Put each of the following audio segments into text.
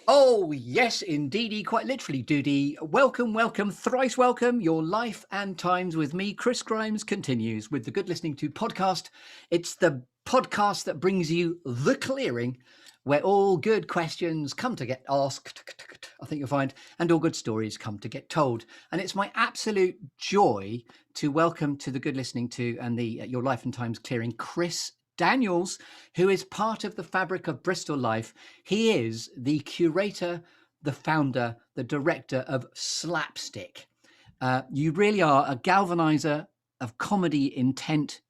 Oh, yes, indeedy, quite literally, Doody. Welcome, welcome, thrice welcome. Your life and times with me, Chris Grimes, continues with the Good Listening To podcast. It's the podcast that brings you The Clearing, where all good questions come to get asked, I think you'll find, and all good stories come to get told. And it's my absolute joy to welcome to the Good Listening To and the Your Life and Times Clearing, Chris Daniels, who is part of the fabric of Bristol life. He is the curator, the founder, the director of Slapstick. You really are a galvanizer of comedy intent.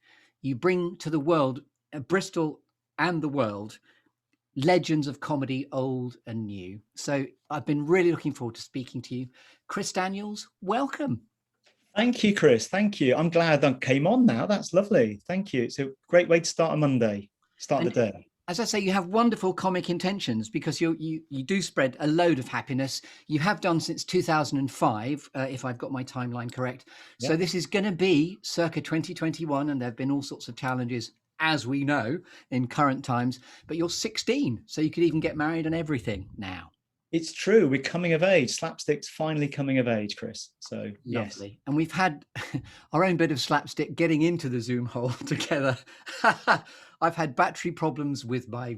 You bring to the world, Bristol and the world, legends of comedy, old and new. So I've been really looking forward to speaking to you. Chris Daniels, welcome. Thank you, Chris. Thank you. I'm glad I came on now. That's lovely. Thank you. It's a great way to start a Monday, start the day. As I say, you have wonderful comic intentions because you do spread a load of happiness. You have done since 2005, if I've got my timeline correct. So Yeah. this is going to be circa 2021, and there have been all sorts of challenges, as we know, in current times. But you're 16, so you could even get married and everything now. It's true. We're coming of age. Slapstick's finally coming of age, Chris. So, yes. Lovely. And we've had our own bit of slapstick getting into the Zoom hole together. I've had battery problems with my,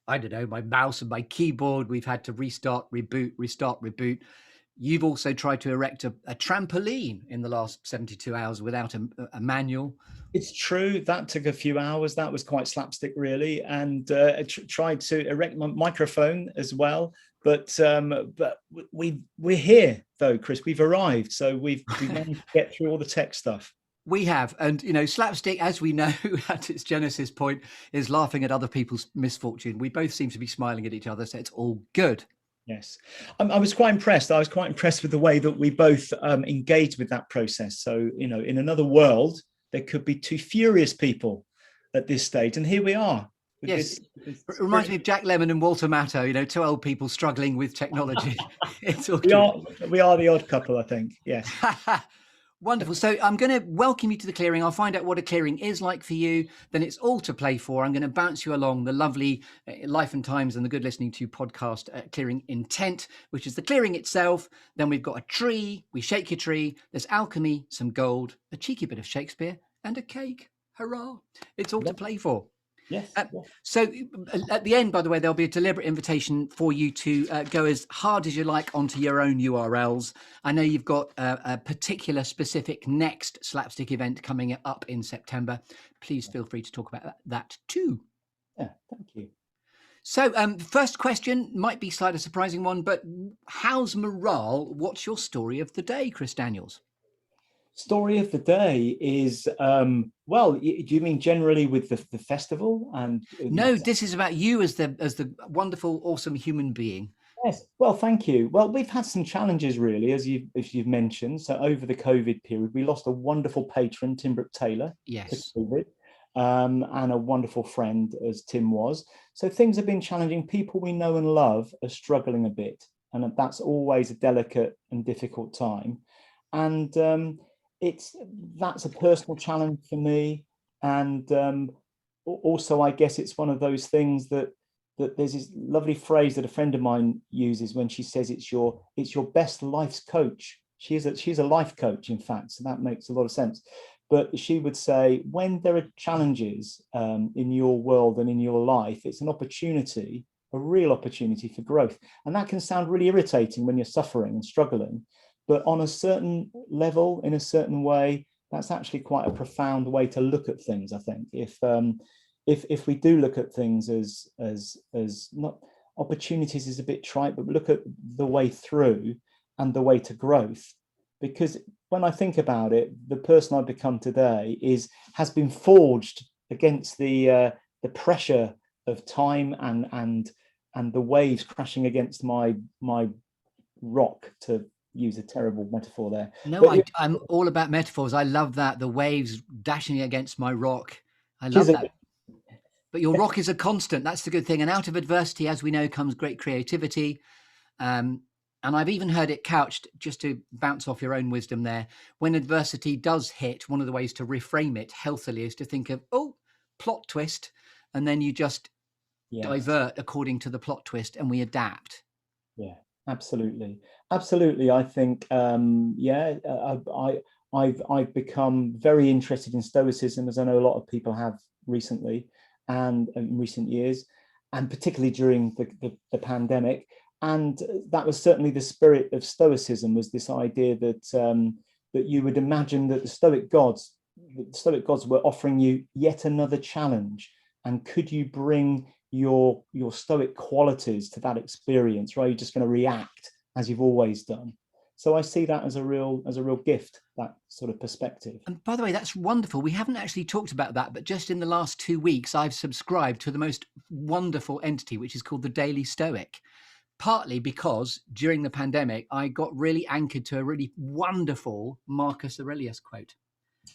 I don't know, my mouse and my keyboard. We've had to restart, reboot, restart, reboot. You've also tried to erect a trampoline in the last 72 hours without a manual. It's true. That took a few hours. That was quite slapstick, really. And I tried to erect my microphone as well. But we're here, though, Chris. We've arrived. So we've managed to get through all the tech stuff. We have. And, you know, slapstick, as we know, at its genesis point, is laughing at other people's misfortune. We both seem to be smiling at each other. So it's all good. Yes, I was quite impressed. I was quite impressed with the way that we both engaged with that process. So, you know, in another world, there could be two furious people at this stage. And here we are. Yes, it reminds me of Jack Lemmon and Walter Matthau, you know, two old people struggling with technology. It's all we are the odd couple, I think. Yes. Wonderful. So I'm going to welcome you to the clearing. I'll find out what a clearing is like for you. Then it's all to play for. I'm going to bounce you along the lovely Life and Times and the Good Listening To podcast clearing intent, which is the clearing itself. Then we've got a tree. We shake your tree. There's alchemy, some gold, a cheeky bit of Shakespeare and a cake. Hurrah. It's all to play for. Yes. So at the end, by the way, there'll be a deliberate invitation for you to go as hard as you like onto your own URLs. I know you've got a particular specific next slapstick event coming up in September. Please feel free to talk about that too. Yeah, thank you. So first question might be slightly surprising one, but how's morale? What's your story of the day, Chris Daniels? Story of the day is well, do you mean generally with the festival? And no, this is about you as the wonderful, awesome human being. Yes, well, thank you. Well, we've had some challenges, really, as you've mentioned. So over the COVID period, we lost a wonderful patron, Tim Brooke Taylor, yes, to COVID, and a wonderful friend, as Tim was. So things have been challenging. People we know and love are struggling a bit, and that's always a delicate and difficult time. And that's a personal challenge for me. And also, I guess it's one of those things that there's this lovely phrase that a friend of mine uses when she says it's your best life's coach. She's a life coach, in fact, so that makes a lot of sense. But she would say, when there are challenges in your world and in your life, it's an opportunity, a real opportunity for growth. And that can sound really irritating when you're suffering and struggling, but on a certain level, in a certain way, that's actually quite a profound way to look at things, I think. If we do look at things as not opportunities is a bit trite, but look at the way through and the way to growth. Because when I think about it, the person I've become today has been forged against the pressure of time and the waves crashing against my rock, to use a terrible metaphor there. No, I'm all about metaphors. I love that. The waves dashing against my rock. I love that. But your rock is a constant. That's the good thing. And out of adversity, as we know, comes great creativity. And I've even heard it couched, just to bounce off your own wisdom there, when adversity does hit, one of the ways to reframe it healthily is to think of, oh, plot twist. And then you just divert according to the plot twist and we adapt. Yeah, absolutely, absolutely. I think, I've become very interested in Stoicism, as I know a lot of people have recently, and in recent years, and particularly during the pandemic. And that was certainly the spirit of Stoicism, was this idea that that you would imagine that the Stoic gods were offering you yet another challenge, and could you bring your stoic qualities to that experience, or are you just going to react as you've always done? So I see that as a real gift, that sort of perspective. And by the way, that's wonderful. We haven't actually talked about that, but just in the last 2 weeks, I've subscribed to the most wonderful entity, which is called the Daily Stoic. Partly because during the pandemic, I got really anchored to a really wonderful Marcus Aurelius quote,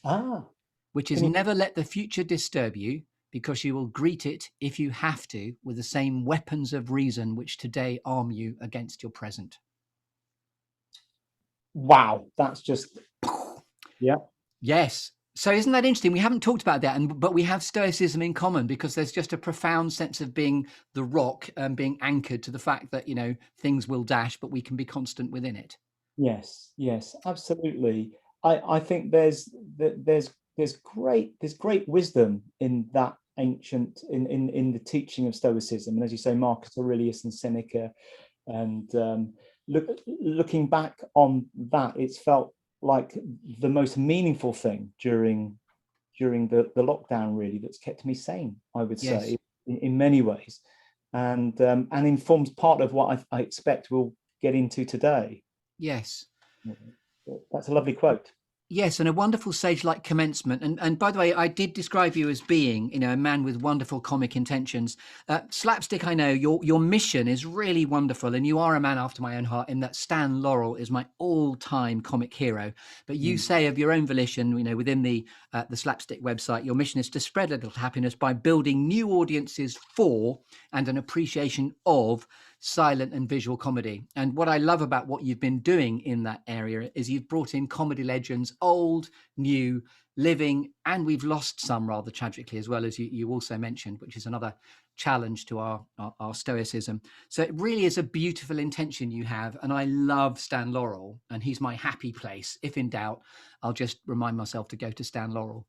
Ah, which is can you? never let the future disturb you, because you will greet it, if you have to, with the same weapons of reason which today arm you against your present. Wow, that's just, yeah. Yes. So isn't that interesting? We haven't talked about that, but we have Stoicism in common, because there's just a profound sense of being the rock and being anchored to the fact that, things will dash, but we can be constant within it. Yes, yes, absolutely. I think there's great wisdom in that ancient in the teaching of Stoicism, and as you say, Marcus Aurelius and Seneca, and looking back on that, it's felt like the most meaningful thing during the lockdown, really, that's kept me sane, I would Yes. say, in many ways, and informs part of what I expect we'll get into today. Yes. That's a lovely quote. Yes, and a wonderful sage-like commencement. And by the way, I did describe you as being, a man with wonderful comic intentions. Slapstick, I know your mission is really wonderful, and you are a man after my own heart. In that Stan Laurel is my all-time comic hero. But you Mm. say of your own volition, within the Slapstick website, your mission is to spread a little happiness by building new audiences for and an appreciation of silent and visual comedy. And what I love about what you've been doing in that area is you've brought in comedy legends, old, new, living, and we've lost some rather tragically as well, as you also mentioned, which is another challenge to our Stoicism. So it really is a beautiful intention you have. And I love Stan Laurel, and he's my happy place. If in doubt, I'll just remind myself to go to Stan Laurel.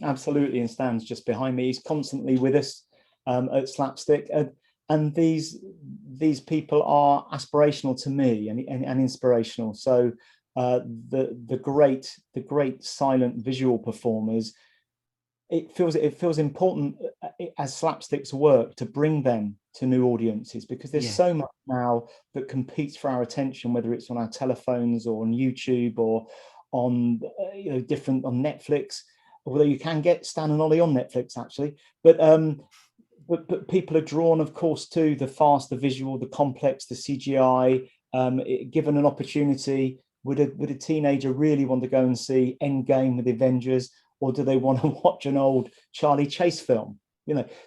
Absolutely, and Stan's just behind me. He's constantly with us at Slapstick, and these people are aspirational to me, and inspirational. So the great silent visual performers, it feels important as Slapstick's work to bring them to new audiences, because there's Yeah. so much now that competes for our attention, whether it's on our telephones or on YouTube or on different on Netflix. Although you can get Stan and Ollie on Netflix, actually, but people are drawn, of course, to the fast, the visual, the complex, the CGI. Given an opportunity, would a teenager really want to go and see Endgame with the Avengers, or do they want to watch an old Charlie Chase film?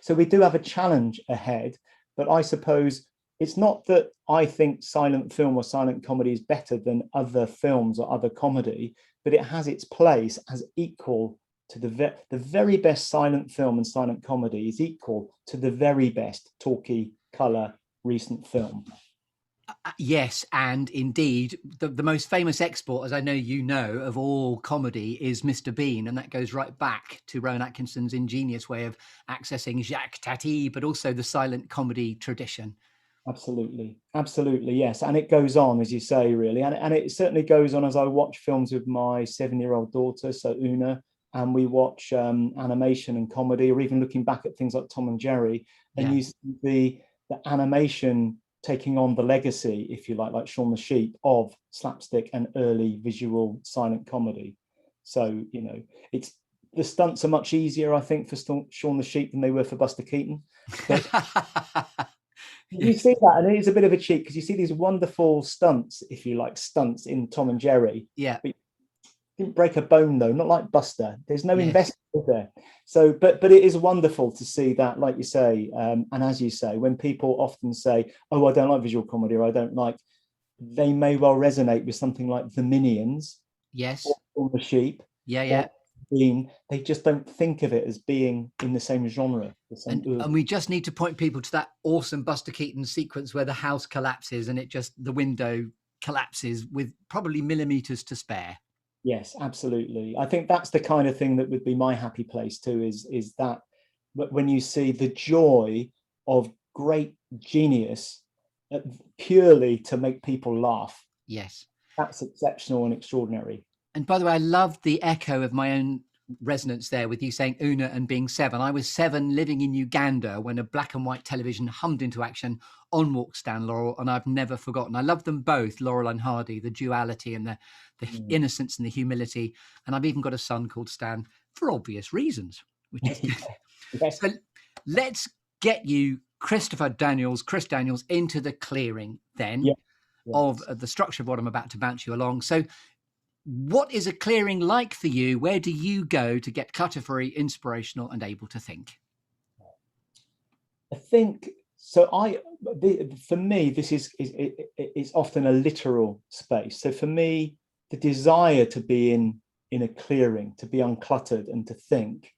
So we do have a challenge ahead, but I suppose it's not that I think silent film or silent comedy is better than other films or other comedy, but it has its place as equal to the very best silent film, and silent comedy is equal to the very best talkie color recent film. Yes, and indeed, the most famous export, as I know of all comedy, is Mr. Bean, and that goes right back to Rowan Atkinson's ingenious way of accessing Jacques Tati, but also the silent comedy tradition. Absolutely, yes, and it goes on, as you say, really, and it certainly goes on as I watch films with my 7-year-old daughter, so Una, and we watch animation and comedy, or even looking back at things like Tom and Jerry, and Yeah. you see the animation taking on the legacy, if you like Shaun the Sheep, of slapstick and early visual silent comedy. So it's the stunts are much easier, I think, for Shaun the Sheep than they were for Buster Keaton, but you Yes. see that, and it is a bit of a cheat, because you see these wonderful stunts, if you like, stunts in Tom and Jerry. Yeah. But you didn't break a bone, though, not like Buster. There's no Yes. investment there. So, but it is wonderful to see that, like you say, and as you say, when people often say, "Oh, I don't like visual comedy," or "I don't like," they may well resonate with something like The Minions, Yes. or The Sheep, Yeah. or Yeah. been, they just don't think of it as being in the same genre. The same, And we just need to point people to that awesome Buster Keaton sequence where the house collapses and the window collapses with probably millimeters to spare. yes, absolutely. I think that's the kind of thing that would be my happy place too, is that when you see the joy of great genius purely to make people laugh, Yes. that's exceptional and extraordinary. And by the way, I loved the echo of my own resonance there with you saying Una and being 7. I was 7 living in Uganda when a black and white television hummed into action. On walked Stan Laurel, and I've never forgotten. I love them both, Laurel and Hardy, the duality and the innocence and the humility. And I've even got a son called Stan for obvious reasons, which is good. Yes. So let's get you, Chris Daniels, into the clearing then Yeah. of the structure of what I'm about to bounce you along. So what is a clearing like for you? Where do you go to get clutter-free, inspirational, and able to think? I think so. For me, this is often a literal space. So for me, the desire to be in a clearing, to be uncluttered, and to think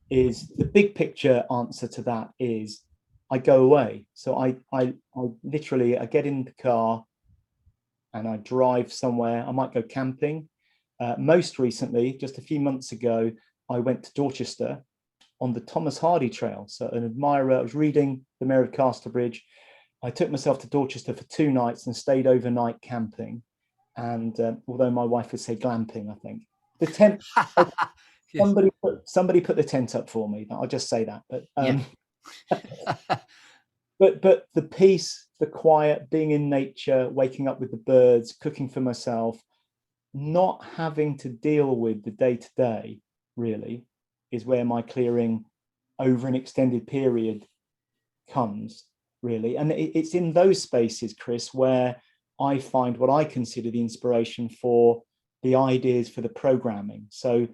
is the big picture answer to that. Is I go away. So I literally I get in the car and I drive somewhere. I might go camping. Most recently, just a few months ago, I went to Dorchester on the Thomas Hardy Trail. So an admirer, I was reading The Mayor of Casterbridge. I took myself to Dorchester for 2 nights and stayed overnight camping. And although my wife would say glamping, I think. The tent, Yes. somebody put the tent up for me. I'll just say that. But Yeah. but the peace, the quiet, being in nature, waking up with the birds, cooking for myself, not having to deal with the day-to-day really is where my clearing over an extended period comes really. And it's in those spaces, Chris, where I find what I consider the inspiration for the ideas for the programming. So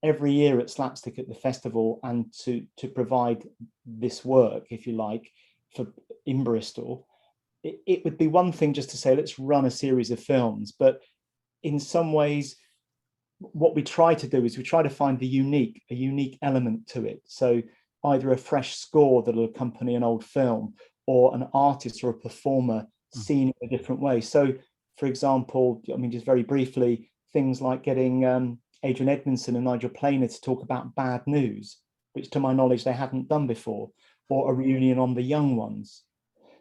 every year at Slapstick at the festival, and to provide this work, if you like, for in Bristol, it would be one thing just to say, let's run a series of films. But in some ways, what we try to do is we try to find a unique element to it. So either a fresh score that'll accompany an old film, or an artist or a performer seen in a different way. So, for example, I mean, just very briefly, things like getting Adrian Edmondson and Nigel Planer to talk about Bad News, which to my knowledge they hadn't done before, or a reunion on The Young Ones.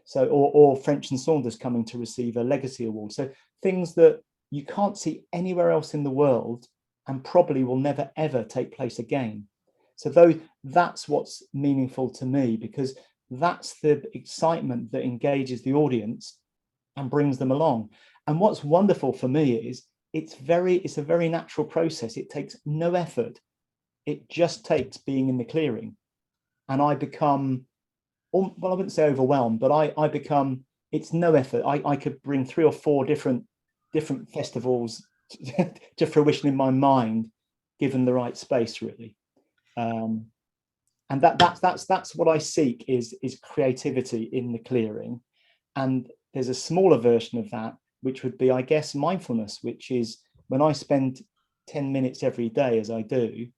So, or French and Saunders coming to receive a Legacy Award. So things that you can't see anywhere else in the world and probably will never, ever take place again. So that's what's meaningful to me, because that's the excitement that engages the audience and brings them along. And what's wonderful for me is it's a very natural process. It takes no effort. It just takes being in the clearing. And I become, well, I wouldn't say overwhelmed, but I become, it's no effort. I could bring 3 or 4 different festivals to fruition in my mind, given the right space, really. And that's what I seek is creativity in the clearing. And there's a smaller version of that, which would be, I guess, mindfulness, which is when I spend 10 minutes every day, as I do,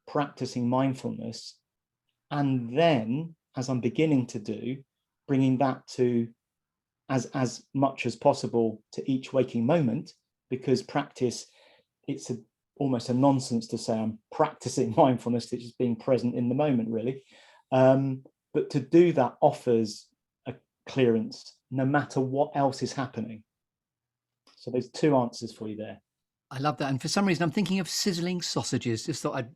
practicing mindfulness, and then, as I'm beginning to do, bringing that to as much as possible to each waking moment, because practice, it's almost a nonsense to say I'm practicing mindfulness. It's just being present in the moment, really. But to do that offers a clearance no matter what else is happening. So there's 2 answers for you there. I love that. And for some reason, I'm thinking of sizzling sausages. Just thought I'd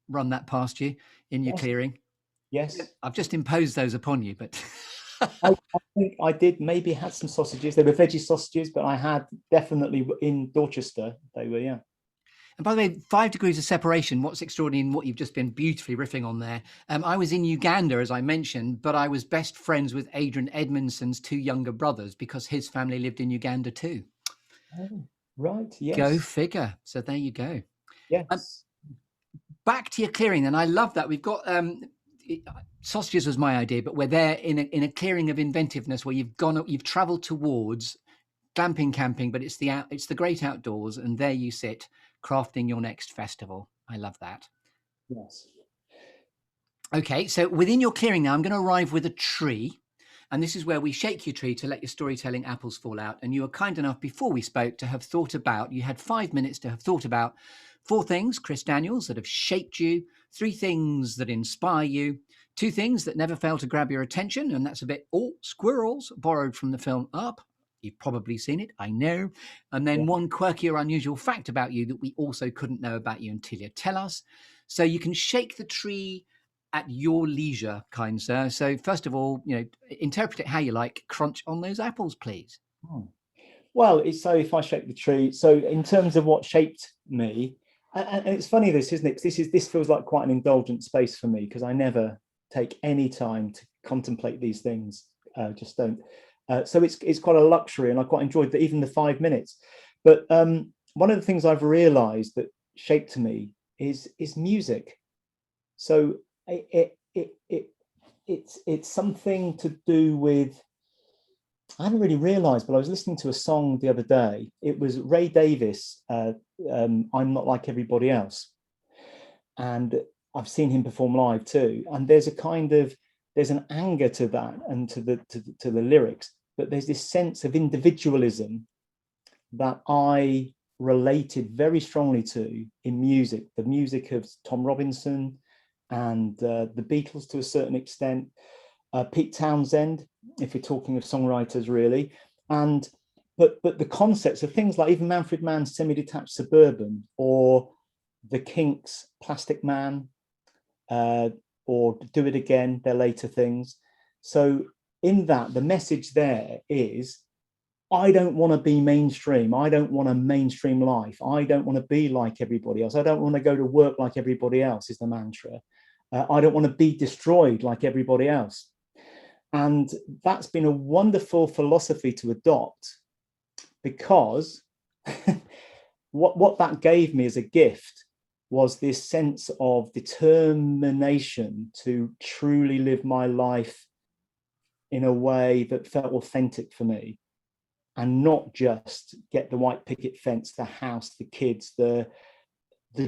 run that past you in your clearing. Yes. I've just imposed those upon you, but I think I did maybe had some sausages. They were veggie sausages, but I had definitely in Dorchester. They were, yeah. And by the way, 5 degrees of separation, what's extraordinary in what you've just been beautifully riffing on there. I was in Uganda, as I mentioned, but I was best friends with Adrian Edmondson's 2 younger brothers because his family lived in Uganda too. Oh, right. Yes. Go figure. So there you go. Yes. Back to your clearing, and I love that. We've got sausages was my idea, but we're there in a clearing of inventiveness where you've traveled towards glamping camping, but it's the great outdoors, and there you sit crafting your next festival. I love that. Yes. Okay, so within your clearing now, I'm going to arrive with a tree. And this is where we shake your tree to let your storytelling apples fall out. And you were kind enough before we spoke to have thought about, you had 5 minutes to have thought about 4 things, Chris Daniels, that have shaped you, 3 things that inspire you, 2 things that never fail to grab your attention. And that's a bit, oh, squirrels, borrowed from the film Up. You've probably seen it, I know. And then Yeah. 1 quirky or unusual fact about you that we also couldn't know about you until you tell us. So you can shake the tree at your leisure, kind sir. So first of all, interpret it how you like. Crunch on those apples, please. Oh. Well, so if I shake the tree, so in terms of what shaped me, and it's funny this, isn't it? This feels like quite an indulgent space for me because I never take any time to contemplate these things. Just don't. So it's quite a luxury, and I quite enjoyed even the 5 minutes. But one of the things I've realised that shaped me is music. So it's something to do with, I hadn't really realized, but I was listening to a song the other day. It was Ray Davies, I'm Not Like Everybody Else. And I've seen him perform live too. And there's an anger to that and to the lyrics, but there's this sense of individualism that I related very strongly to in music, the music of Tom Robinson and the Beatles to a certain extent, Pete Townsend, if you're talking of songwriters, really. But the concepts of things like even Manfred Mann's Semi-Detached Suburban, or the Kinks' Plastic Man, or Do It Again, their later things. So in that, the message there is, I don't want to be mainstream. I don't want a mainstream life. I don't want to be like everybody else. I don't want to go to work like everybody else, is the mantra. I don't want to be destroyed like everybody else. And that's been a wonderful philosophy to adopt, because what that gave me as a gift was this sense of determination to truly live my life in a way that felt authentic for me, and not just get the white picket fence, the house, the kids, the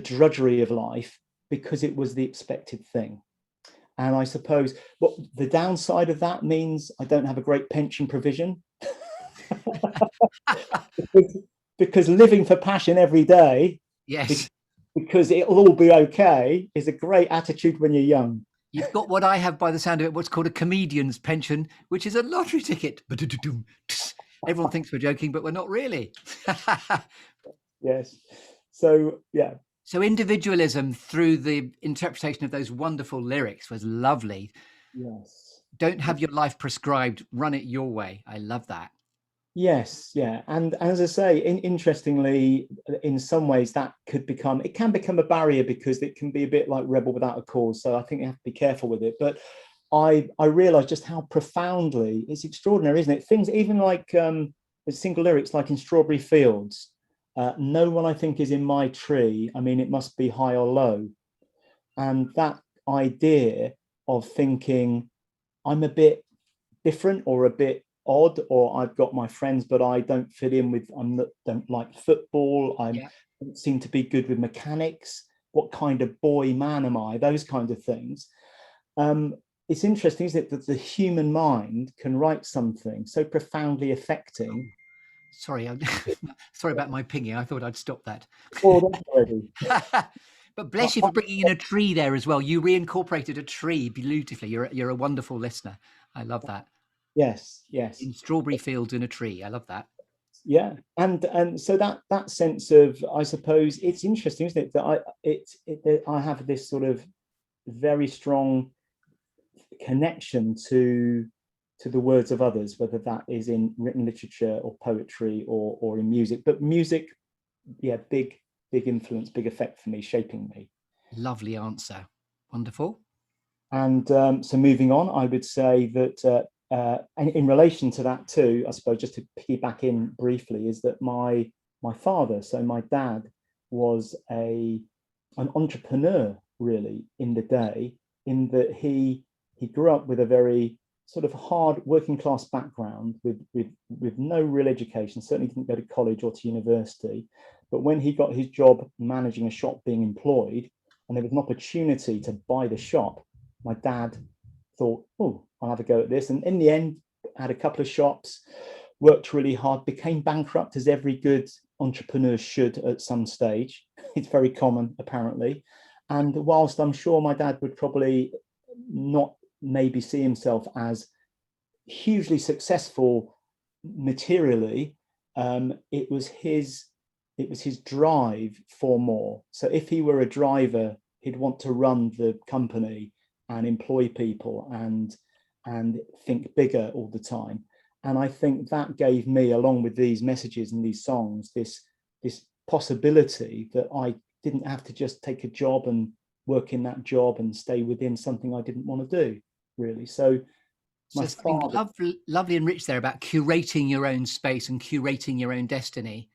drudgery of life, because it was the expected thing. And I suppose what the downside of that means, I don't have a great pension provision. because living for passion every day, Yes. because it'll all be okay, is a great attitude when you're young. You've got what I have by the sound of it, what's called a comedian's pension, which is a lottery ticket. Everyone thinks we're joking, but we're not really. Yes. So, yeah. So individualism through the interpretation of those wonderful lyrics was lovely. Yes. Don't have your life prescribed, run it your way. I love that. Yes, yeah, and as I say, interestingly, in some ways that can become a barrier, because it can be a bit like rebel without a cause. So I think you have to be careful with it. But I realised just how profoundly it's extraordinary, isn't it? Things even like the single lyrics, like in Strawberry Fields, no one I think is in my tree. I mean, it must be high or low, and that idea of thinking I'm a bit different or a bit odd, or I've got my friends but I don't fit in with, don't like football, don't seem to be good with mechanics, what kind of boy man am I, those kind of things. It's interesting, isn't it, that the human mind can write something so profoundly affecting. Sorry, sorry about my pinging. I thought I'd stop that. Oh, that's already. But bless you for bringing in a tree there as well. You reincorporated a tree beautifully. You're a wonderful listener. I love that. Yes. In strawberry fields in a tree. I love that. Yeah, and so that sense of, I suppose it's interesting, isn't it, that I have this sort of very strong connection to the words of others, whether that is in written literature or poetry or in music. But music, yeah, big influence, big effect for me, shaping me. Lovely answer. Wonderful. And so moving on, I would say that and in relation to that too, I suppose, just to piggyback in briefly, is that my father, so my dad, was an entrepreneur really in the day, in that he grew up with a very sort of hard working class background with no real education, certainly didn't go to college or to university. But when he got his job managing a shop, being employed, and there was an opportunity to buy the shop, my dad thought, oh, I'll have a go at this. And in the end, had a couple of shops, worked really hard, became bankrupt, as every good entrepreneur should at some stage. It's very common, apparently. And whilst I'm sure my dad would probably not maybe see himself as hugely successful materially, it was his drive for more. So if he were a driver, he'd want to run the company and employ people and think bigger all the time. And I think that gave me, along with these messages and these songs, this possibility that I didn't have to just take a job and work in that job and stay within something I didn't want to do, really. So my there's something father, lovely and rich there about curating your own space and curating your own destiny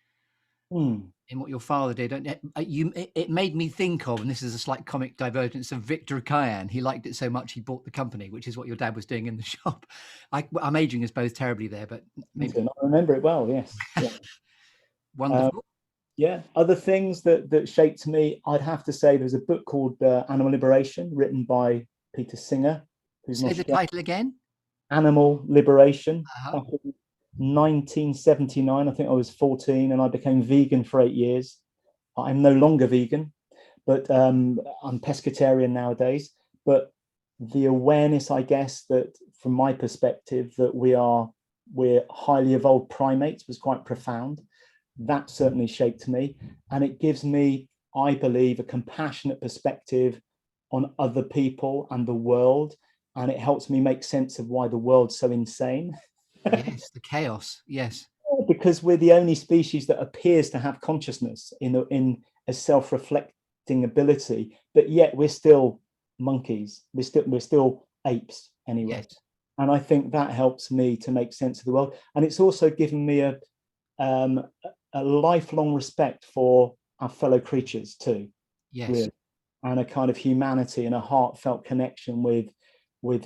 in what your father did. And it made me think of, and this is a slight comic divergence, of Victor Kayan. He liked it so much he bought the company, which is what your dad was doing in the shop. I'm aging us both terribly there, but maybe I remember it well. Yes. Yeah. wonderful. Yeah. Other things that shaped me, I'd have to say there's a book called Animal Liberation, written by Peter Singer, who's Say the title again. Animal Liberation. Uh-huh. Back in 1979, I think I was 14, and I became vegan for 8 years. I'm no longer vegan, but I'm pescatarian nowadays. But the awareness, I guess, that from my perspective, that we're highly evolved primates was quite profound. That certainly shaped me, and it gives me, I believe, a compassionate perspective on other people and the world, and it helps me make sense of why the world's so insane. Yes, the chaos. Yes. Because we're the only species that appears to have consciousness in a self-reflecting ability, but yet we're still monkeys. We're still apes anyway. Yes. And I think that helps me to make sense of the world. And it's also given me a lifelong respect for our fellow creatures too. Yes. Really. And a kind of humanity and a heartfelt connection with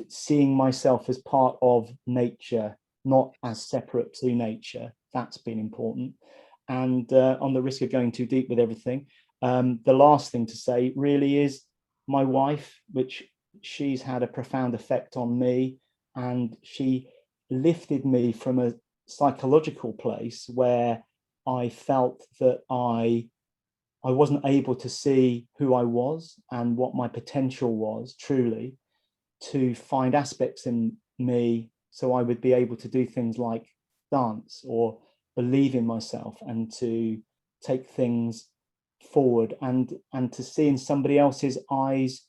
seeing myself as part of nature, not as separate to nature. That's been important. And on the risk of going too deep with everything, the last thing to say really is my wife, which she's had a profound effect on me, and she lifted me from a psychological place where I felt that I wasn't able to see who I was and what my potential was truly, to find aspects in me so I would be able to do things like dance or believe in myself and to take things forward and to see in somebody else's eyes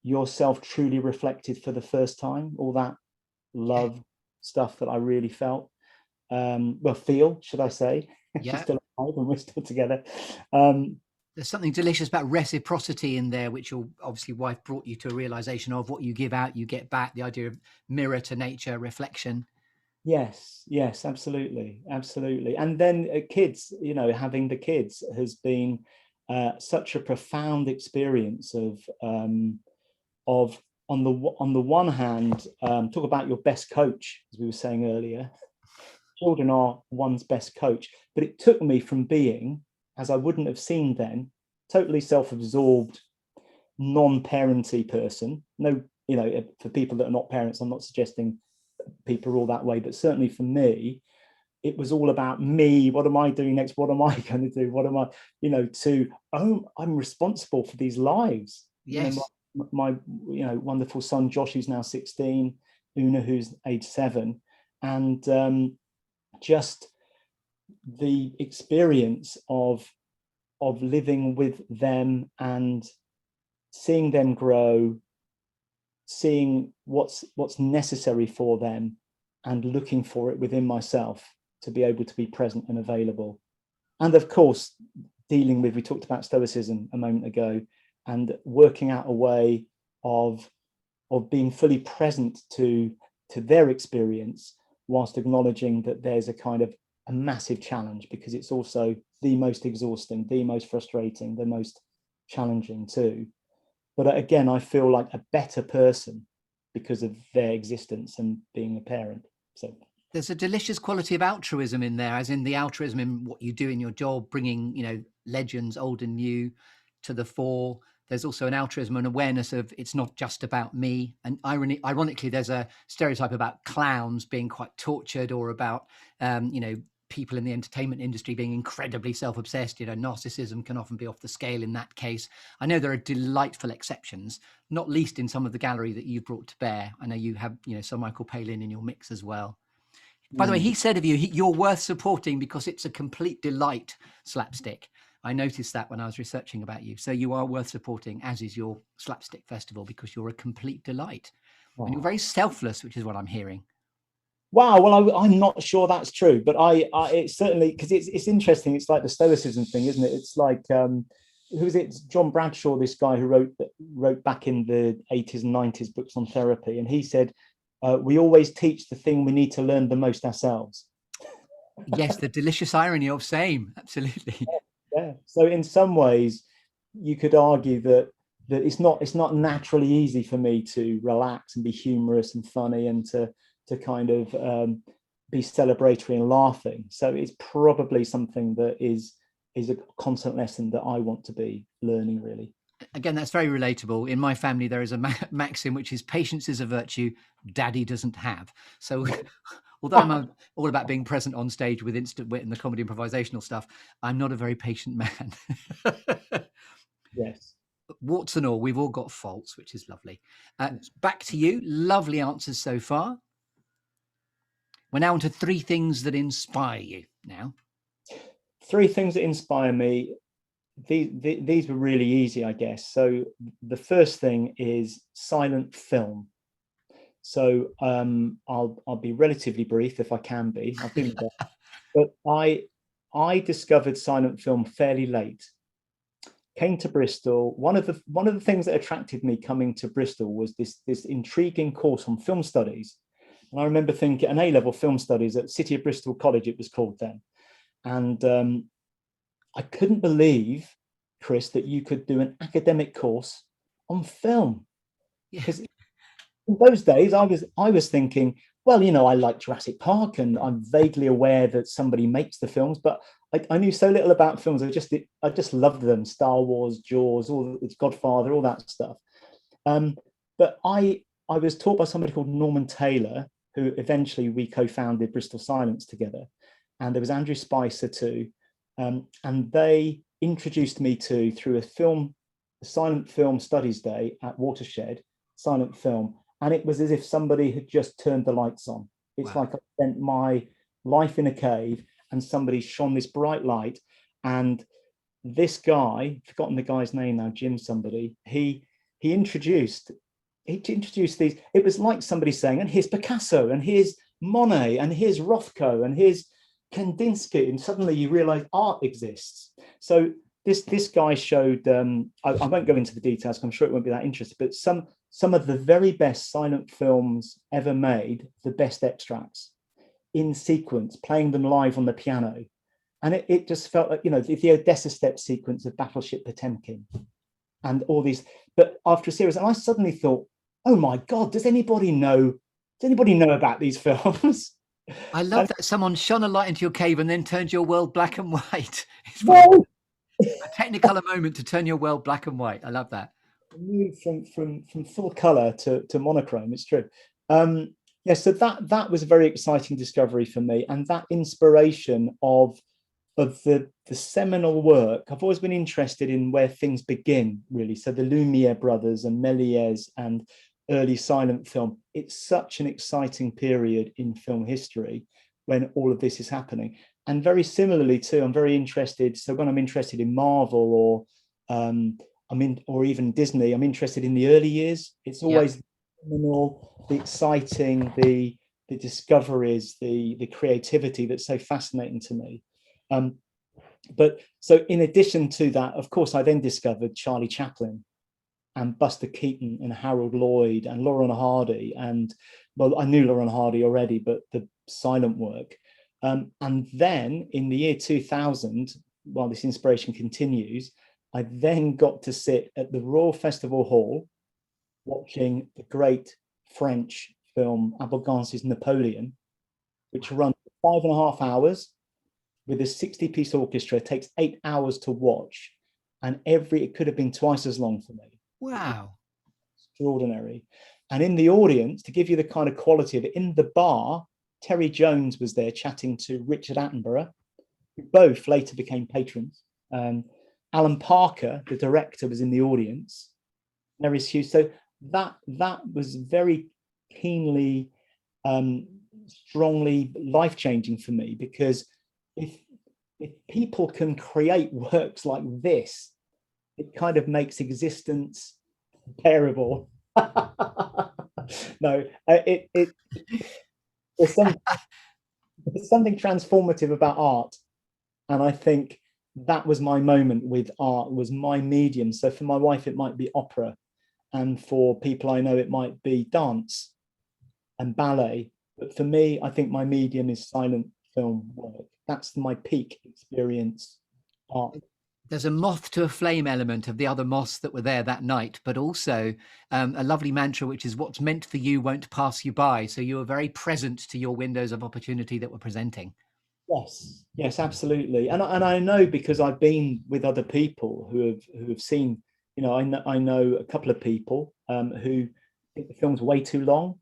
yourself truly reflected for the first time, all that love stuff that I really felt, feel, should I say. Yeah. She's still alive and we're still together. There's something delicious about reciprocity in there, which your obviously wife brought you to a realization of. What you give out, you get back. The idea of mirror to nature, reflection. Yes, absolutely. And then kids, having the kids has been such a profound experience of on the one hand, talk about your best coach, as we were saying earlier. Children are one's best coach, but it took me from being, as I wouldn't have seen then, totally self-absorbed, non-parenty person. No, for people that are not parents, I'm not suggesting people are all that way, but certainly for me, it was all about me. What am I doing next? What am I going to do? What am I, I'm responsible for these lives. Yes. My wonderful son Josh, who's now 16, Una, who's age 7, and just the experience of living with them and seeing them grow, seeing what's necessary for them and looking for it within myself to be able to be present and available. And of course, dealing with, we talked about Stoicism a moment ago, and working out a way of being fully present to their experience, whilst acknowledging that there's a kind of a massive challenge, because it's also the most exhausting, the most frustrating, the most challenging too. But again, I feel like a better person because of their existence and being a parent. So there's a delicious quality of altruism in there, as in the altruism in what you do in your job, bringing, legends, old and new, to the fore. there's also an altruism and awareness of it's not just about me. And ironically, there's a stereotype about clowns being quite tortured, or about, people in the entertainment industry being incredibly self-obsessed. Narcissism can often be off the scale in that case. I know there are delightful exceptions, not least in some of the gallery that you've brought to bear. I know you have, Sir Michael Palin in your mix as well. By the way, he said of you, you're worth supporting because it's a complete delight, Slapstick. I noticed that when I was researching about you. So you are worth supporting, as is your Slapstick Festival, because you're a complete delight. And you're very selfless, which is what I'm hearing. Wow. Well, I'm not sure that's true, but it's certainly, because it's interesting. It's like the Stoicism thing, isn't it? It's like, who is it? John Bradshaw, this guy who wrote back in the 80s and 90s books on therapy. And he said, we always teach the thing we need to learn the most ourselves. Yes, the delicious irony of same. Absolutely. Yeah. So in some ways, you could argue that it's not naturally easy for me to relax and be humorous and funny and to kind of be celebratory and laughing. So it's probably something that is a constant lesson that I want to be learning, really. Again, that's very relatable. In my family, there is a maxim, which is patience is a virtue daddy doesn't have. So although I'm all about being present on stage with instant wit and the comedy improvisational stuff, I'm not a very patient man. Yes. Warts and all, we've all got faults, which is lovely. Back to you. Lovely answers so far. We're now on to 3 things that inspire you now. 3 things that inspire me. These were really easy, I guess. So the first thing is silent film. So I'll be relatively brief if I can be. I'll do my best. But I discovered silent film fairly late. Came to Bristol. One of the things that attracted me coming to Bristol was this intriguing course on film studies. And I remember thinking, an A-level film studies at City of Bristol College, it was called then. And I couldn't believe, Chris, that you could do an academic course on film. Because in those days, I was thinking, well, I like Jurassic Park, and I'm vaguely aware that somebody makes the films, but I knew so little about films. I just loved them. Star Wars, Jaws, it's Godfather, all that stuff. But I was taught by somebody called Norman Taylor, who eventually we co-founded Bristol Silence together. And there was Andrew Spicer too. And they introduced me through a silent film studies day at Watershed, silent film. And it was as if somebody had just turned the lights on. It's like I spent my life in a cave and somebody shone this bright light. And this guy, I've forgotten the guy's name now, Jim somebody, he introduced these. It was like somebody saying, and here's Picasso, and here's Monet, and here's Rothko, and here's Kandinsky, and suddenly you realize art exists. So this guy showed, I won't go into the details because I'm sure it won't be that interesting, but some of the very best silent films ever made, the best extracts in sequence, playing them live on the piano. And it just felt like, the Odessa step sequence of Battleship Potemkin and all these. But after a series, and I suddenly thought, oh my God, does anybody know about these films? I love that someone shone a light into your cave and then turned your world black and white. It's a Technicolor moment to turn your world black and white. I love that. Moved from full color to monochrome. It's true. So that was a very exciting discovery for me, and that inspiration of the seminal work. I've always been interested in where things begin, really. So the Lumiere brothers and Méliès and early silent film. It's such an exciting period in film history when all of this is happening. And very similarly too, I'm very interested. So when I'm interested in Marvel or even Disney, I'm interested in the early years. It's always the exciting, the discoveries, the creativity that's so fascinating to me. But so in addition to that, of course, I then discovered Charlie Chaplin and Buster Keaton and Harold Lloyd and Laurel and Hardy. And well, I knew Laurel and Hardy already, but the silent work. And then in the year 2000, while this inspiration continues, I then got to sit at the Royal Festival Hall watching the great French film Albogance's Napoleon, which runs 5.5 hours with a 60-piece orchestra. It takes 8 hours to watch. and it could have been twice as long for me. Wow. Extraordinary. And in the audience, to give you the kind of quality of it, in the bar, Terry Jones was there chatting to Richard Attenborough, who both later became patrons. Alan Parker, the director, was in the audience. Mary's Hughes. So that was very keenly, strongly life-changing for me, because if people can create works like this, it kind of makes existence bearable. No, there's something transformative about art, and I think that was my moment with art, was my medium. So for my wife, it might be opera, and for people I know, it might be dance and ballet. But for me, I think my medium is silent film work. That's my peak experience art. There's a moth to a flame element of the other moths that were there that night, but also a lovely mantra, which is what's meant for you won't pass you by. So you were very present to your windows of opportunity that were presenting. Yes, yes, absolutely. And I know, because I've been with other people who have seen, I know a couple of people who think the film's way too long,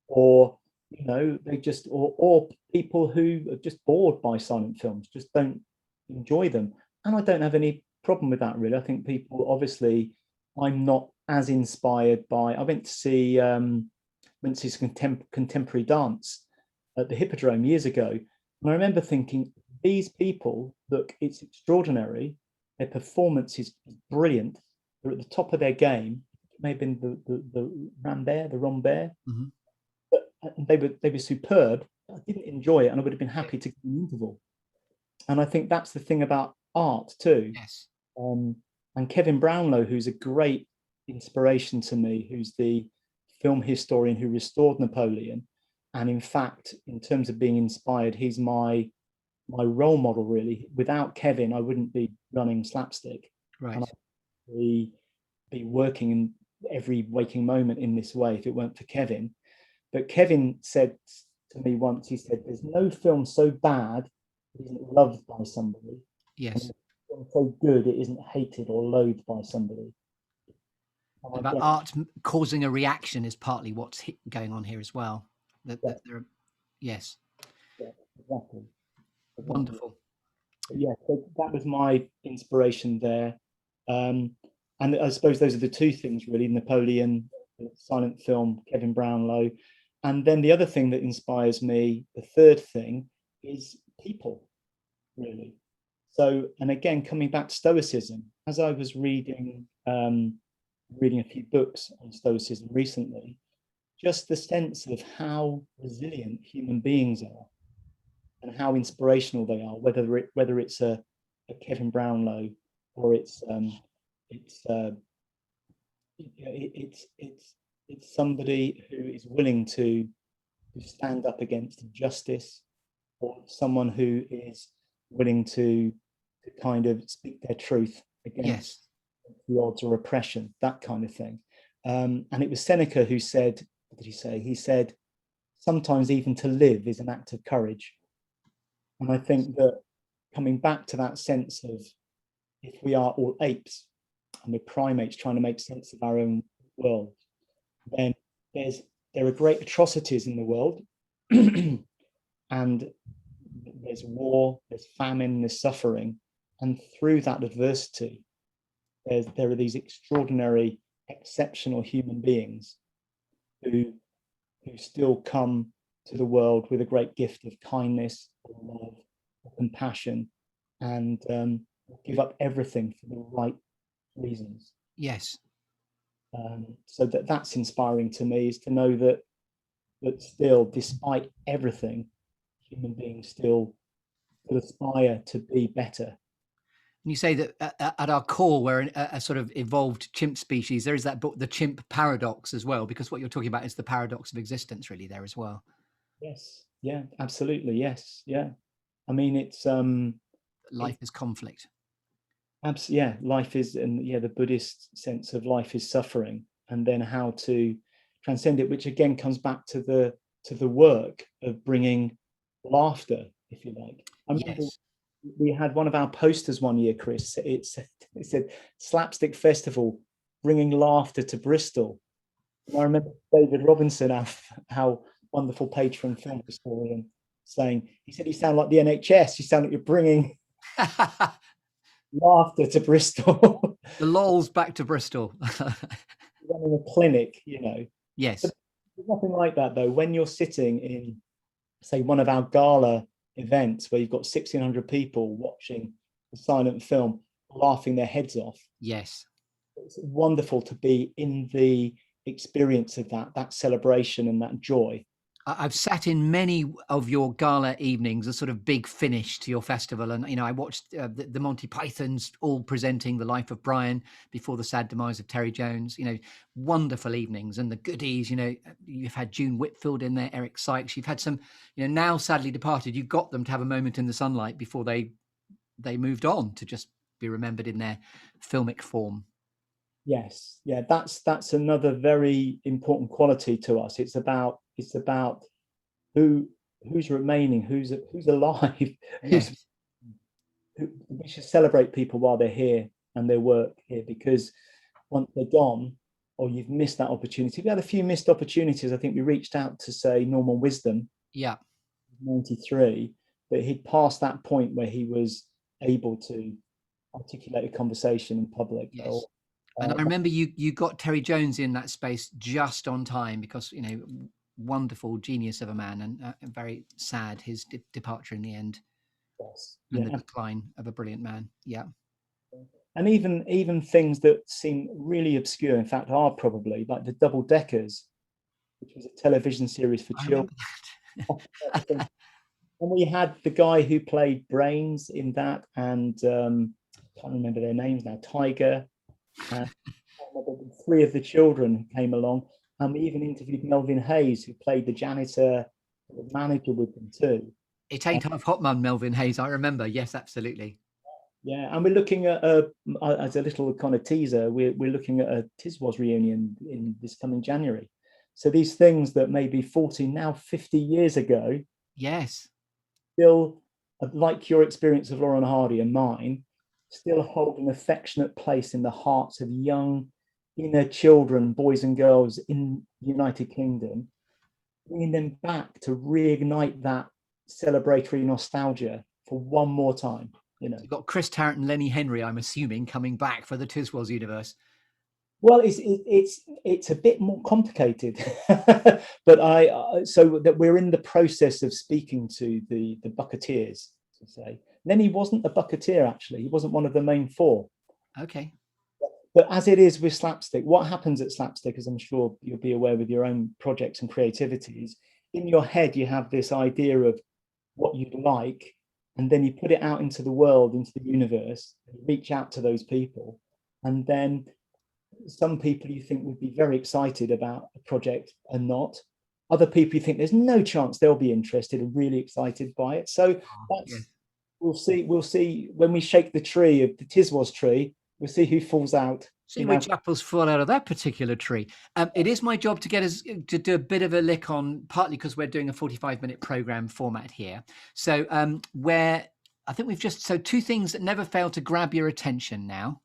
or they just, or people who are just bored by silent films, just don't enjoy them. And I don't have any problem with that, really. I think people, obviously, I'm not as inspired by. I went to see some contemporary dance at the Hippodrome years ago, and I remember thinking, these people, look, it's extraordinary. Their performance is brilliant. They're at the top of their game. It may have been the Rambert, the Rambert. Mm-hmm. But they were superb. I didn't enjoy it, and I would have been happy to get an interval. And I think that's the thing about art too. Yes. And Kevin Brownlow, who's a great inspiration to me, who's the film historian who restored Napoleon. And in fact, in terms of being inspired, he's my role model, really. Without Kevin, I wouldn't be running Slapstick. Right. And I'd be working in every waking moment in this way if it weren't for Kevin. But Kevin said to me once, he said, there's no film so bad it isn't loved by somebody. Yes. And so good it isn't hated or loathed by somebody. And about art causing a reaction is partly what's going on here as well. Yes. Yeah, exactly. Wonderful. Yeah, so that was my inspiration there. And I suppose those are the two things, really: Napoleon, silent film, Kevin Brownlow. And then the other thing that inspires me, the third thing, is people, really. So, and again, coming back to Stoicism, as I was reading a few books on Stoicism recently, just the sense of how resilient human beings are and how inspirational they are, whether it's a Kevin Brownlow, or it's somebody who is willing to stand up against injustice, or someone who is willing to kind of speak their truth against the odds or oppression, that kind of thing. And it was Seneca who said, what did he say? He said, sometimes even to live is an act of courage. And I think that, coming back to that sense of, if we are all apes and we're primates trying to make sense of our own world, then there are great atrocities in the world, and there's war, there's famine, there's suffering, and through that adversity, there are these extraordinary, exceptional human beings who still come to the world with a great gift of kindness, love, compassion, and give up everything for the right reasons. Yes. So that's inspiring to me, is to know that still, despite everything, human beings still aspire to be better. And you say that at our core, we're a sort of evolved chimp species. There is that book, The Chimp Paradox, as well, because what you're talking about is the paradox of existence, really, there as well. Yes. Yeah, absolutely. Yes. Yeah. I mean, it's life is conflict. Yeah, life is, and yeah, the Buddhist sense of life is suffering, and then how to transcend it, which again comes back to the work of bringing laughter, if you like. I remember we had one of our posters one year, Chris. It said Slapstick Festival, bringing laughter to Bristol. And I remember David Robinson, our wonderful patron film historian, saying, he said, "You sound like the NHS. You sound like you're bringing laughter to Bristol." The lols back to Bristol. Running a clinic, you know. Yes. But there's nothing like that, though. When you're sitting in, say, one of our gala events where you've got 1,600 people watching the silent film, laughing their heads off. Yes. It's wonderful to be in the experience of that celebration and that joy. I've sat in many of your gala evenings, a sort of big finish to your festival. And, you know, I watched the Monty Pythons all presenting The Life of Brian before the sad demise of Terry Jones, you know, wonderful evenings. And the goodies, you know, you've had June Whitfield in there, Eric Sykes, you've had some, you know, now sadly departed, you got them to have a moment in the sunlight before they moved on to just be remembered in their filmic form. Yes, yeah, that's another very important quality to us. It's about who's remaining, who's alive, Yes. we should celebrate people while they're here and their work here, because once they're gone or you've missed that opportunity. We had a few missed opportunities. I think we reached out to, say, Norman Wisdom, Yeah. 93, but he'd passed that point where he was able to articulate a conversation in public. Yes. And I remember you got Terry Jones in that space just on time because, you know, wonderful genius of a man, and very sad his departure in the end. yes, And yeah. the decline of a brilliant man. Yeah. And even things that seem really obscure, in fact, are probably like the Double Deckers, which was a television series for I children. remember that. And we had the guy who played Brains in that, and can't remember their names now, Tiger, and three of the children who came along. And we even interviewed Melvin Hayes, who played the janitor, the manager with them too. It ain't half hot man, Melvin Hayes. I remember. Yes, absolutely. Yeah, and we're looking at as a little kind of teaser, we're looking at a Tiswas reunion in this coming January. So these things that maybe 40, now 50 years ago, Yes. still, like your experience of Lauren Hardy and mine, still hold an affectionate place in the hearts of young inner children, boys and girls in the United Kingdom, bringing them back to reignite that celebratory nostalgia for one more time. You know, You've got Chris Tarrant and Lenny Henry, I'm assuming, coming back for the Tiswas universe. well, it's a bit more complicated, but so that we're in the process of speaking to the Bucketeers, to say. Lenny wasn't a Bucketeer, actually. He wasn't one of the main four. Okay. But as it is with Slapstick, what happens at Slapstick, as I'm sure you'll be aware with your own projects and creativities, in your head you have this idea of what you'd like, and then you put it out into the world, into the universe, reach out to those people, and then some people you think would be very excited about a project and not. Other people you think there's no chance they'll be interested and really excited by it. So that's, Yes. we'll see when we shake the tree of the Tiswas tree, we'll see who falls out. See which apples fall out of that particular tree. It is my job to get us to do a bit of a lick on, partly because we're doing a 45-minute program format here. So where I think we've just, so two things that never fail to grab your attention now.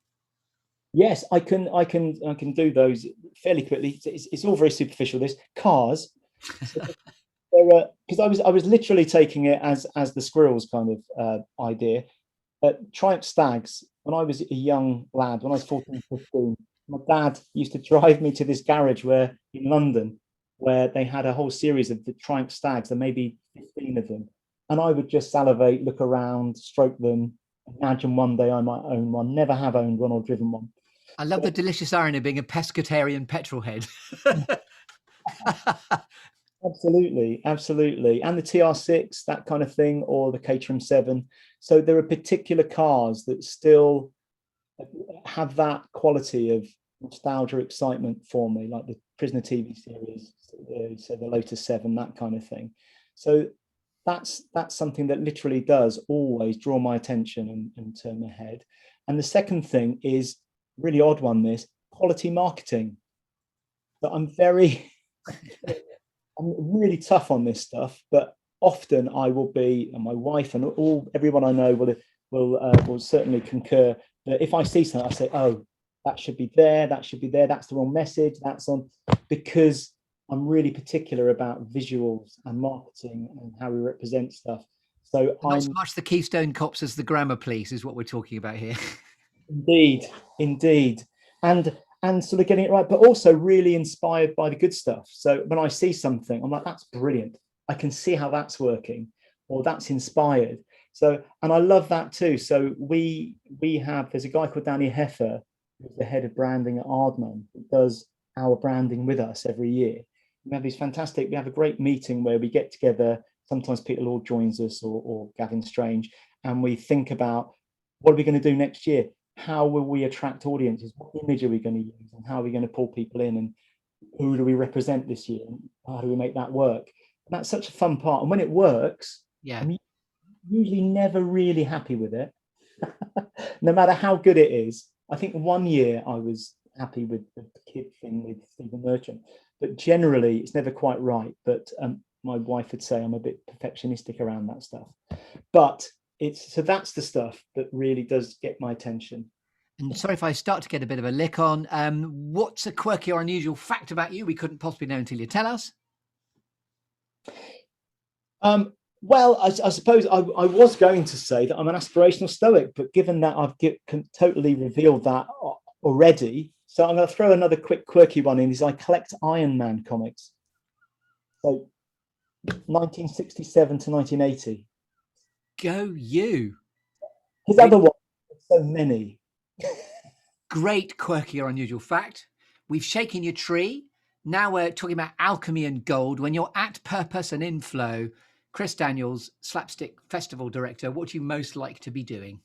Yes, I can do those fairly quickly. It's all very superficial. This cars. So there are, because I was literally taking it as the squirrels kind of idea. Triumph Stags, when I was a young lad, when I was 14, 15, my dad used to drive me to this garage where in London, where they had a whole series of the Triumph Stags, there may be 15 of them. And I would just salivate, look around, stroke them, imagine one day I might own one, never have owned one or driven one. I love the delicious irony of being a pescatarian petrol head. Absolutely, absolutely. And the TR6, that kind of thing, or the Caterham 7. So there are particular cars that still have that quality of nostalgia, excitement for me, like the Prisoner TV series, so the Lotus 7, that kind of thing. So that's something that literally does always draw my attention and turn my head. And the second thing is really odd one, this quality marketing. But I'm really tough on this stuff, but often I will be, and my wife and everyone I know will certainly concur, that if I see something, I say, oh, that should be there, that should be there, that's the wrong message, that's on, because I'm really particular about visuals and marketing and how we represent stuff. So Not so I'm much the Keystone Cops as the grammar police is what we're talking about here. indeed, and sort of getting it right, but also really inspired by the good stuff. So when I see something, I'm like, that's brilliant. I can see how that's working, or that's inspired. So, and I love that too. So there's a guy called Danny Heffer, who's the head of branding at Ardman, who does our branding with us every year. We have a great meeting where we get together. Sometimes Peter Lord joins us, or Gavin Strange, and we think about what are we going to do next year? How will we attract audiences? What image are we going to use? And how are we going to pull people in? And who do we represent this year? And how do we make that work? And that's such a fun part. And when it works, Yeah. I'm usually never really happy with it, no matter how good it is. I think one year I was happy with the kid thing with Stephen Merchant, but generally it's never quite right. But my wife would say I'm a bit perfectionistic around that stuff. But that's the stuff that really does get my attention. And sorry if I start to get a bit of a lick on. What's a quirky or unusual fact about you we couldn't possibly know until you tell us? Well, I suppose I was going to say that I'm an aspirational Stoic, but given that I've totally revealed that already, so I'm going to throw another quick quirky one in. Is I collect Iron Man comics. So 1967 to 1980. Go you. His other one, so many. Great quirky or unusual fact. We've shaken your tree. Now we're talking about alchemy and gold. When you're at purpose and in flow, Chris Daniels, Slapstick Festival Director, what do you most like to be doing?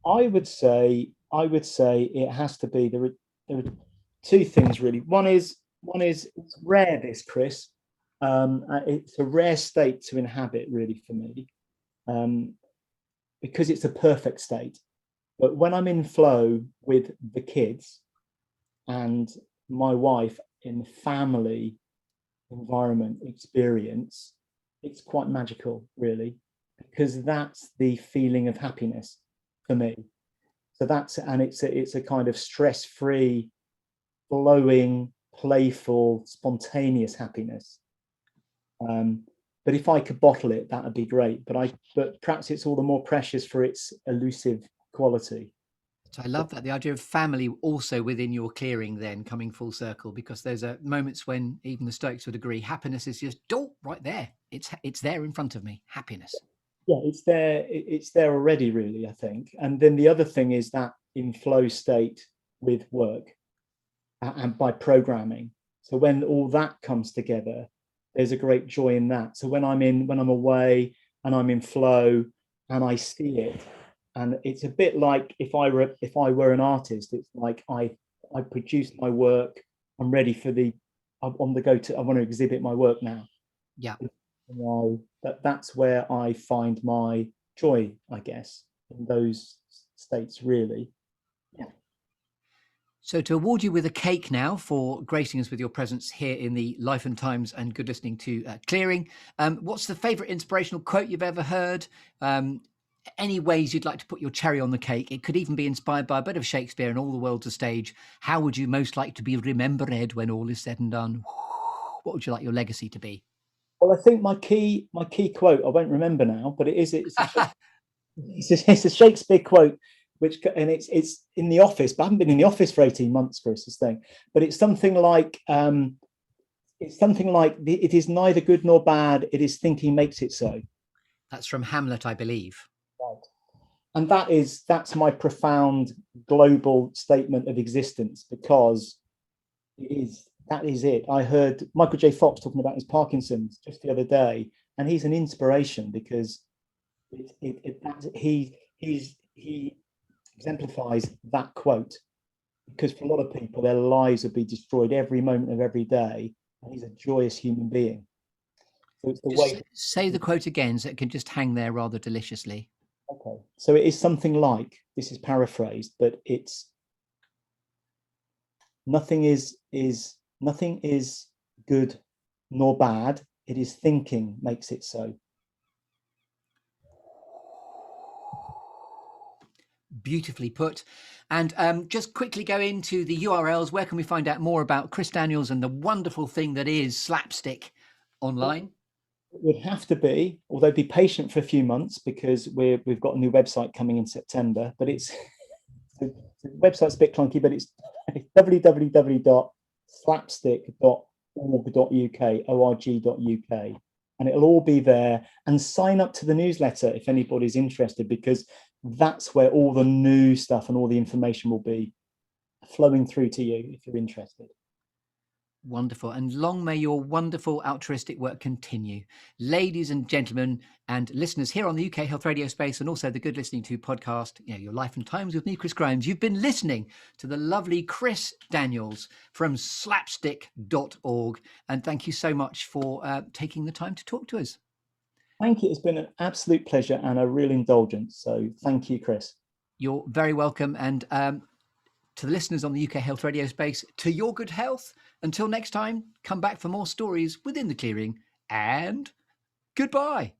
I would say it has to be there are two things really. One is it's rare, this, Chris. It's a rare state to inhabit, really, for me, because it's a perfect state. But when I'm in flow with the kids and my wife in family environment experience, it's quite magical, really, because that's the feeling of happiness for me. So it's a kind of stress-free, flowing, playful, spontaneous happiness. But if I could bottle it, that would be great. But perhaps it's all the more precious for its elusive quality. So I love that, the idea of family also within your clearing, then coming full circle, because there's moments when even the Stoics would agree happiness is just right there. It's there in front of me. Happiness. Yeah, it's there already, really, I think. And then the other thing is that in flow state with work and by programming. So when all that comes together, there's a great joy in that. So when I'm away and I'm in flow and I see it, and it's a bit like if I were an artist, it's like I produced my work. I'm ready I'm on the go to. I want to exhibit my work now. Yeah. That's where I find my joy, I guess, in those states, really. Yeah. So to award you with a cake now for gracing us with your presence here in the Life and Times and Good Listening to Clearing, what's the favourite inspirational quote you've ever heard? Any ways you'd like to put your cherry on the cake? It could even be inspired by a bit of Shakespeare and All the World's a Stage. How would you most like to be remembered when all is said and done? What would you like your legacy to be? Well, I think my key quote, I won't remember now, but it's a Shakespeare quote, and it's in the office, but I haven't been in the office for 18 months, Chris, this thing. But it's something like it is neither good nor bad, it is thinking makes it so. That's from Hamlet, I believe. Right. And that's my profound global statement of existence, because that is it. I heard Michael J. Fox talking about his Parkinson's just the other day, and he's an inspiration because he exemplifies that quote. Because for a lot of people, their lives would be destroyed every moment of every day, and he's a joyous human being. So it's the way. Say the quote again, so it can just hang there rather deliciously. Okay, so it is something like, this is paraphrased, but it's nothing is good nor bad. It is thinking makes it so. Beautifully put. And just quickly go into the URLs. Where can we find out more about Chris Daniels and the wonderful thing that is Slapstick online? It would have to be, although be patient for a few months, because we've got a new website coming in September, but it's the website's a bit clunky, but it's www.slapstick.org.uk, org.uk, and it'll all be there. And sign up to the newsletter if anybody's interested, because that's where all the new stuff and all the information will be flowing through to you if you're interested. Wonderful. And long may your wonderful altruistic work continue. Ladies and gentlemen and listeners here on the UK Health Radio Space, and also the Good Listening To podcast, Your Life and Times with me, Chris Grimes, you've been listening to the lovely Chris Daniels from slapstick.org. And thank you so much for taking the time to talk to us. Thank you. It's been an absolute pleasure and a real indulgence. So thank you, Chris. You're very welcome. And to the listeners on the UK Health Radio Space, to your good health. Until next time, come back for more stories within the clearing, and goodbye.